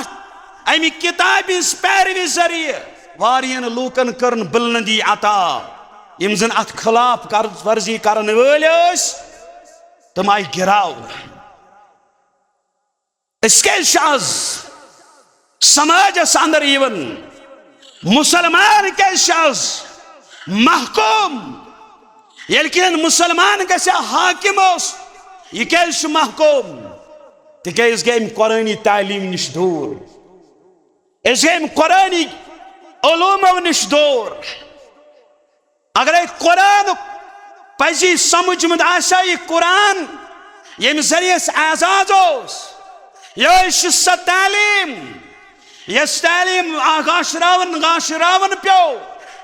अमि किताब पैरवी जरिए वारियन लूकन करन बुलंदी अता यम जन अत खिलाफ वर्जी करन वल तम आई गिराव। इसके शाज समाजस अंदर यवन मुसलमान के शाज महकूम यल्किन मुसलमान गसे हाकिम यह क्या महकूम तिकैज गए कुरानी तालीम निश दूर इस गए कुरानी उलूमो निश दूर। अगर कुरान पजी समझ मत आशा यह कुरान यम जरिए आजाद यह स तालीम यस तालीम गाशरावन प्यो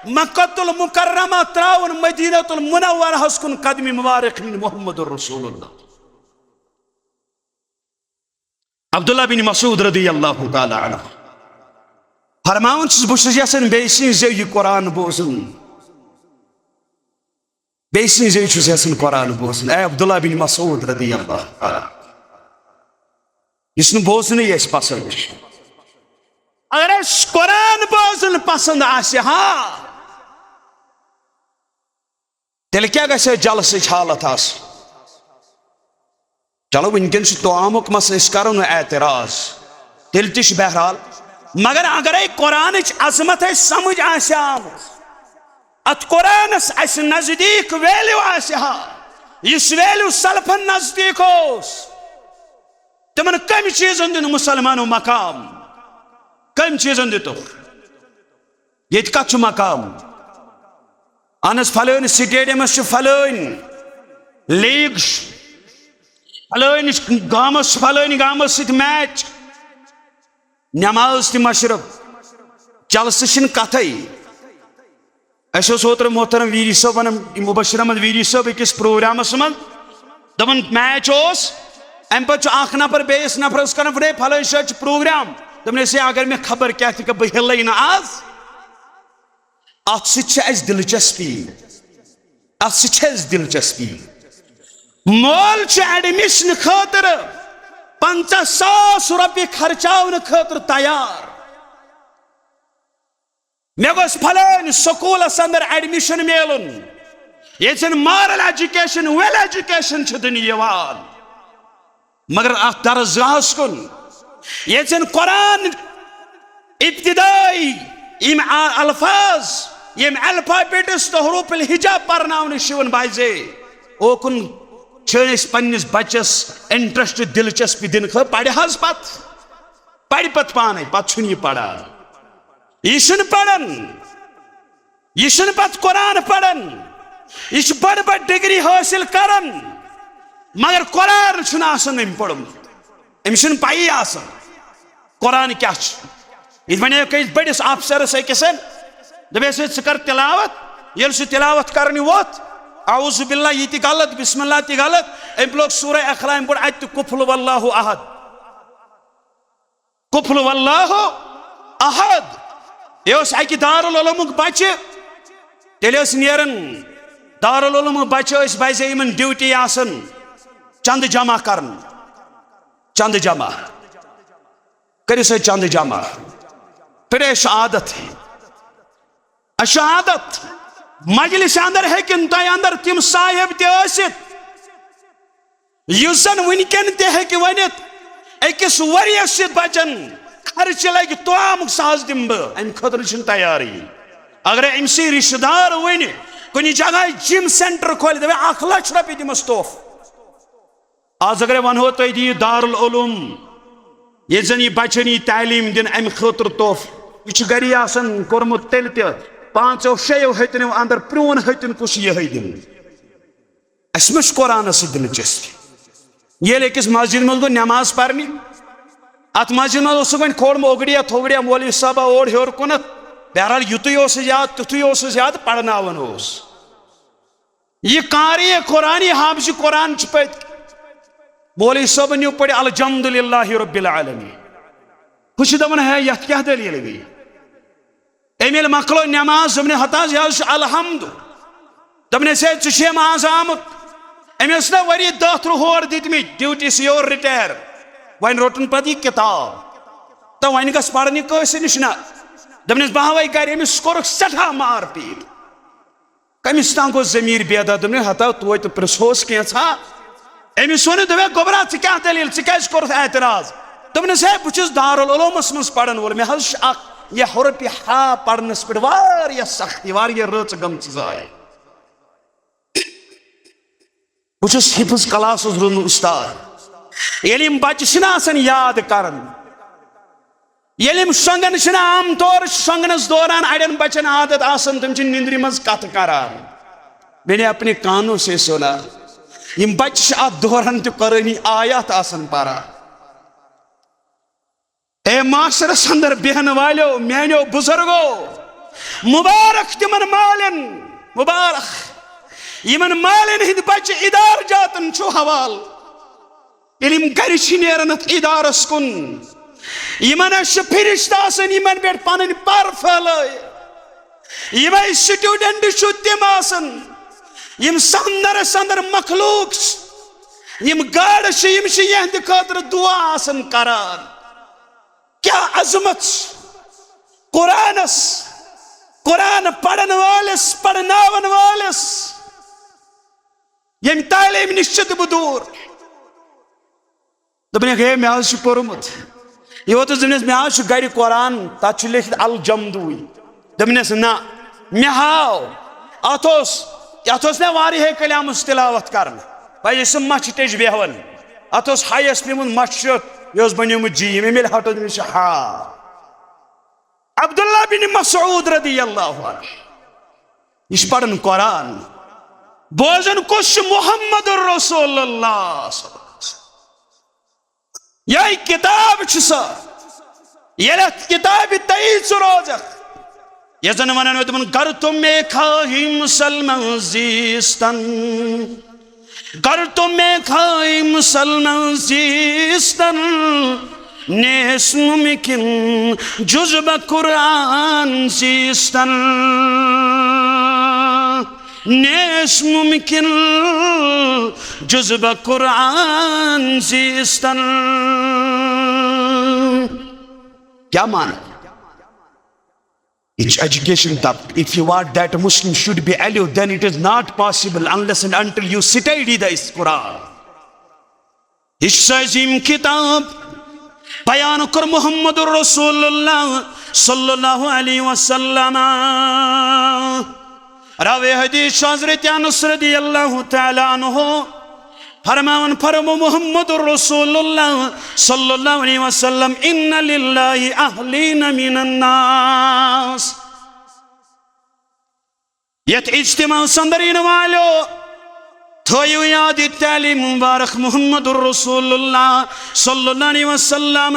मक्कतुल मुकर्रमा त्रावन मदीनतुल मुनव्वरा हस्कुन कदमी मुबारक मुहम्मदुर रसूलुल्लाह। अब्दुल्लाह बिन मसूद रदियल्लाहु ताला अन्हु फरमावन बस यसन बेसि जे कुरान बोजन बेसि जे यसन कुरान बोजन। ए अब्दुल्लाह बिन मसूद रदियल्लाहु ताला इस बोजन ये पसंद अगर कुरान बोजन पसंद आसे हाँ तेल क्या गसे जलस हालत आस। चलो वनकन तोमुक मस करो एतराज तेल तह बहरहाल मगर अगर कुरान अजमत समझ आम अत कुरानस नजदीक वैल्यू हा इस वैल्यू सलफन नजदीक तमन कम चीजन दिन मुसलमानों मकाम कम चीजन दितो ये कत मकाम अनस फलन स्टेडियम फलन लीग फलन गामस सत मैच नमाज मशरफ जलस कथ ओतर मोहतरम वीरी साहब वन मुबशर अहमद वीरी साहब अकिस प्रोग्रामस मन दपन मैच अम पे नफर बेस नफरस कर फलन शायद प्रोग्राम दपन अगर मे खबर क्या थी बह हिल ना आज अत सत दिलचस्पी अत सत दिलचस्पी मोल एडमिशन खतर 50,000 रुपये खर्चावन खतर तैयार मे गोस फलान स्कूलस अंदर एडमिशन मिलन ये मॉरल एजुकेशन वेल एजुकेशन दिन मगर अत दरगाहस कुन ये कुरान इब्तिदाई यम अल्फाज यम अल्फाबेट्स तो हरूफुल हिजा पर्नावन शिवन बाजे ओकुन पन्निस बच्चस इंटरेस्ट दिलचस्पी दिन पढ़ पत पाने पत पढ़ा यह पढ़न यह पत कुरान पढ़न यह बड़ बड़ डिग्री हासिल करन मगर कुरान अम पढ़मुत अमिस पई कुरान क्या वन बड़िस अफसरस अकिस दस कर तिलावत ये तिलावत कर वोत औज़ु बिल्लाह ये गलत बिस्मिल्लाह ती गलत अम लोग सूरह अखलाम पढ़ अत कुफुल वल्लाहु अहद कुफुल वल्लाहु अहद यह अकि दारुल उलूमुक बच्चे तेल नेरन दारुल उलूमुक बच्चे बजे इन ड्यूटी आसन चंद जमा कर चंद जमा कर चंद जमा फिर आदत आदत मजलिस अंदर हेकिन तय अंदर तिम साहिब तसित युसन वनकन तक वनित अकिस वरियस सत बचन खर्च लगे तोमुक सहज दिम अम खतर तैयारी अगर अमस रिश्तेदार वन कुछ जगह जिम सेंटर खोल दे 1 लाख रुपये दिमस तोहफ आज अगर वनो तुम दियो दारुल उलूम ये जन यह बचन यह तालीम दिन अम खतर तोहफ यह गरी आसन कोरमुत तेल 5-6 हतनों अंदर प्रोन हतन कुछ यह दिन अस कुरान दिलचस्पी ये अकिस मस्जिद मज गो नमाज पढ़ने अत मस्जिद मज वो खोड़ ओगड़िया थोगड़िया मौलवी साहबा ओर हेर कुनत बहरहाल युत याद तुत याद पढ़नावन यह कारी कुरानी हाफिज कुरान पे मौलवी साहब न्यू पढ़ अल्हम्दुलिल्लाहि रब्बिल आलमीन कुछ दपन है यथ क्या दलील गई अमिल मकलो नमाज दपन हताज यह अलहमद दपन से चुम आज आमुत अमिस ना वरी 10 होर दितमी ड्यूटी से योर रिटायर वन रोटन पत यह किताब तो वन गस पढ़ने कस नश ना दपन बहवे गर अमिस कोर सठा मार पीट कमिस तान गो जमीर बेदा दपन हता तो प्रिसोस कैसा अमिस वन दपे गोबरा क्या दलील क्या एतराज दपन है बहुत दारुल उलूमस मज पढ़न वोल मे यह रुपि हा पढ़नस पे वारिया सख्ती वारिया रच गम जाय बहुत हिफ्ज क्लास रोन उस्ताद ये बच्चे आसान याद कर शोंगन आम तौर शोंगनस दौरान अड़न बच्चन आदत आसान तम निंद्रि मज कत करान मैंने अपने कानों से सुना यम बच्चे अत दौरान तो कुरानी आयात आसान पढ़ा ए माशरस अंदर बेहन वालो मानो बुजुर्गो मुबारक तिमन मालन मुबारक यमन मालन हिंद बच्चे इदार जातन छो हवाल यम गर नेरन इदारस कुन यमन फिरिश्त आसन यमन पे पन पर फैल यम स्टूडेंट तम आसन यम संदरस अंदर मखलूक यम गाड़ यहद खतर दुआ आसन करान क्या अजमत कुरानस कुरान पढ़न वालिस पढ़नावन वालिस यम तालीम निश्चित दूर दपन हे मे पोर्मुत यह वो मे गर कुरान तथ लिखित अल जमदुई दपनस ना मे हाव अत मे वारिया कलामस तिलावत कर पे मछ टेज बेहवन अत हायस पेमुत मछ यह बनियोमुत जी मे मिल हटो हा अब्दुल्ला बिन मसऊद रदियल्लाहु अन्हु यह पढ़न कुरान बोजन कुछ मुहम्मद रसूलुल्लाह यह किताब ये किताब तई रोज ये जन वन तुम कर तुम में खाही मुसलमान जीस्तन कर तुम में खाही मुसलमान जीस्तन नेस मुमकिन जुज़्ब कुरान जीस्तन नेस मुमकिन जुज़्ब कुरान जीस्तन क्या माना It's education that if you want that Muslim should be aloof, then it is not possible unless and until you study this Quran. इस अजीम किताब बयान कर मुहम्मद रसूलुल्लाह सल्लल्लाहु अलैहि वसल्लम रावे हदीस हज़रत अनस रज़ियल्लाहु तआला अन्हु फरमान फरमो मुहम्मद रसूलुल्लाह सल्लल्लाहु अलैहि वसल्लम इन्ना लिल्लाहि अहलीन मिनन नास यत इज्तिमा संदरीन वालो थोयु याद तालीम मुबारक मुहम्मद रसूलुल्लाह सल्लल्लाहु अलैहि वसल्लम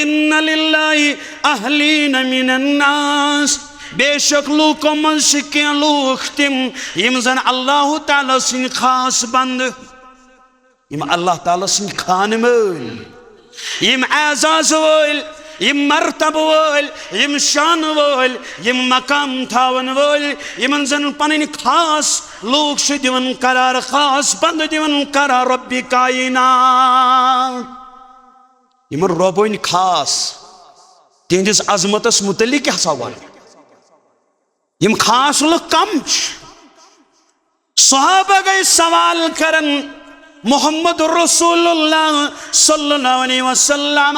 इन्ना लिल्लाहि अहलीन मिनन नास बेशक लूकों मन से क्या लूख तिम यम जन अल्लाह ताला सिन खास बंद यम अल्लाह ताला सिन खान मोल यम आजाज वोल यम मर्तब वोल यम शान वोल यम मकाम थावन वोल यमन जन पन खास लोग से दिवन करार खास बंद दिवन करार रब्बी कायनात यमन रबोइन खास तिंदिस अजमतस मुतलिक हसा वन यम खास लोग कम सहाबा गए सवाल करन मुहम्मद रसूलुल्लाह सल्लल्लाहु अलैहि वसल्लम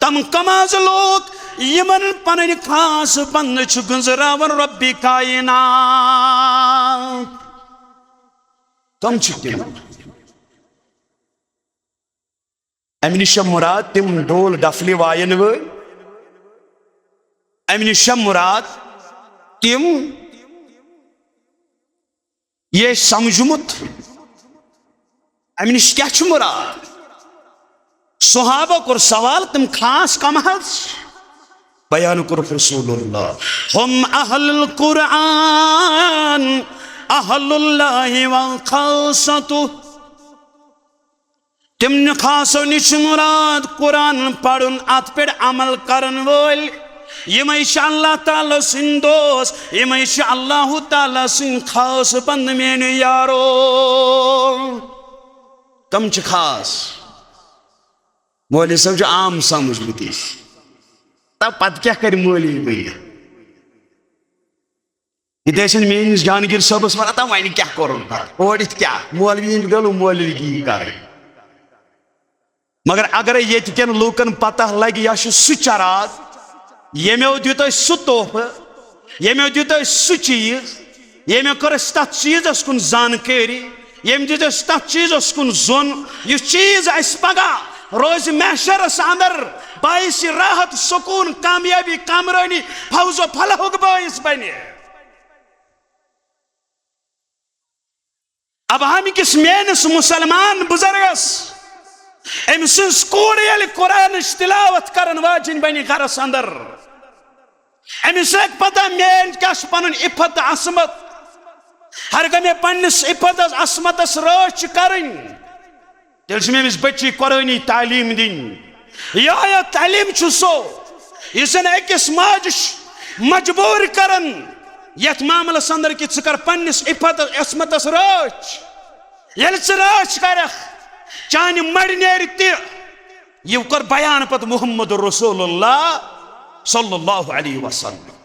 तम कमाज लोग यमन पन खास बंद गुजरावन रब्बी कायनात तम तिम अमिश मुराद तिम ढोल डफली वायन वो अमिश मुराद तिम ये समझमुत अमिश क्या मुराद सहाबा को सवाल तुम खास कम बयान कर रसूलुल्लाह हम अहलुल कुरान अहलुल्लाहि व खासतु तिमन खासो निश मुराद कुरान पढ़ुन अत पे अमल करन वोल यम अल्लाह ताला सिंद दोस्त यम अल्लाह ताला सिंद खास बंद मेन यारो कम खास मौलवी सब आम समझ तब पत क्या कर मौलवी भैया ये मेनिस जानगीर सबस वन तब वन क्या कर क्या मौलवी गलू मौलवी कर मगर अगर ये लूकन पता लगे यह सह चराग यमो दित सह तोहफ यमो दित सह चीज यमो कर तथ चीजस कुन जानकारी यम दित तथ चीजस कुन जोन यह चीज पगह रोज महशरस अंदर बाइस राहत सुकून कामयाबी कामरानी फौजो फलह बाइस बने अब हम किस मेनस मुसलमान बुजुर्गस अम सज कोर कुरान तिलावत करन वाजिन बन गरस अंदर अमिस पता मेन क्या पन इफत असमत हर मे पन्निस इफत असमत राच करन तेल अमिस बच्ची कुरानी तालीम दिन यह तालीम सो यह अकिस माज मजबूर करन यथ मामलस अंदर कि कर पन्निस इफत असमत राच ये राच कर चान मर नेर यह कर बयान पत मुहम्मद रसूलुल्लाह सल्लल्लाहु अलैहि वसल्लम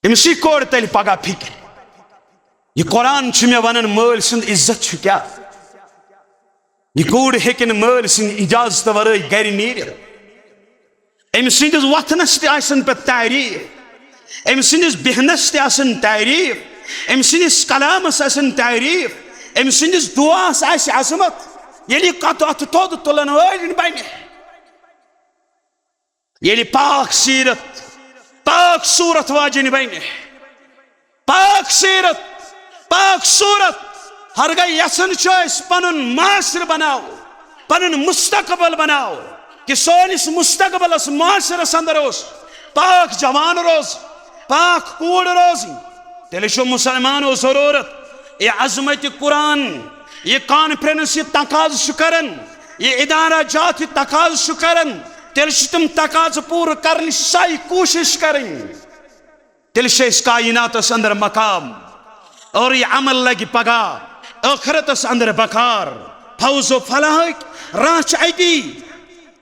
अमिस कोर तल पगह फिक्र यह कुरान मे वन मल सद इज्जत क्या यह कूर हेकन मल सद इजाजत वर गर नीर अमिस वथनस पे तारीफ अमिस बेहनस तारीफ अमिस कलामस तारीफ अमिस दुआस असमत ये कत अत थोद तुलन वन बन ये पाक सीरत पाक सूरत वाजिन बन पाक सीरत पाक सूरत हर गई यसन पन माशर बनाओ पन मुस्तकबल बनाओ कि सोनिस मुस्तकबलस माशरस अंदर पाक जवान रोज पाक कूड़ रोज तेल मुसलमानो जरूरत ये अजमत कुरान ये कॉन्फ्रेंस तकाज करन ये इदारा जात तकाज करन तेल तुम तकाज पूर कर साई कोशिश करें तेल कायनात अंदर मकाम और ये अमल लगे पगह आखिरतस अंदर बकार फौजो फलाह राच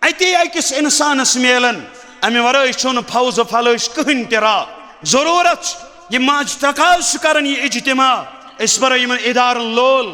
अति अकिस इंसानस मिलन अमे वर फौजो फलाह कहीं ता जरूरत ये माज तकाज करन ये इज्तिमा इस पर इदार लोल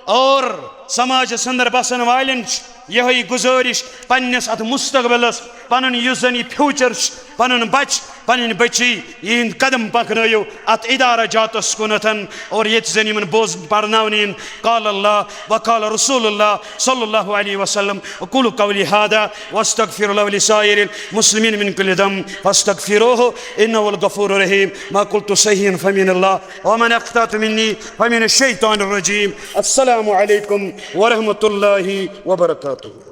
और समाज अंदर बसन वालन यही गुजारिश पन्नस अत मुस्तकबलस पन यह फ्यूचर पन बच पन बची यह कदम पकनो अत इदारा जातस कुनथन और ये जन बोज पर्न काल अल्लाह व काल रसूलुल्लाह सल्लल्लाहु अलैहि वसल्लम अक़ूलु क़ौली हादा वस्तग़फिरुल्लाह लिसाइरिल मुस्लिमीन मिन कुल्लि ज़ंब फस्तग़फिरूहु इन्नहुल गफ़ूरुर रहीम मा क़ुल्तु सहीहन फ़मिनल्लाह व मा अख़्तअतु मिन्नी फ़मिनश शैतानिर रजीम अस्सलामु अलैकुम व रहमतुल्लाहि व बरकातुहू।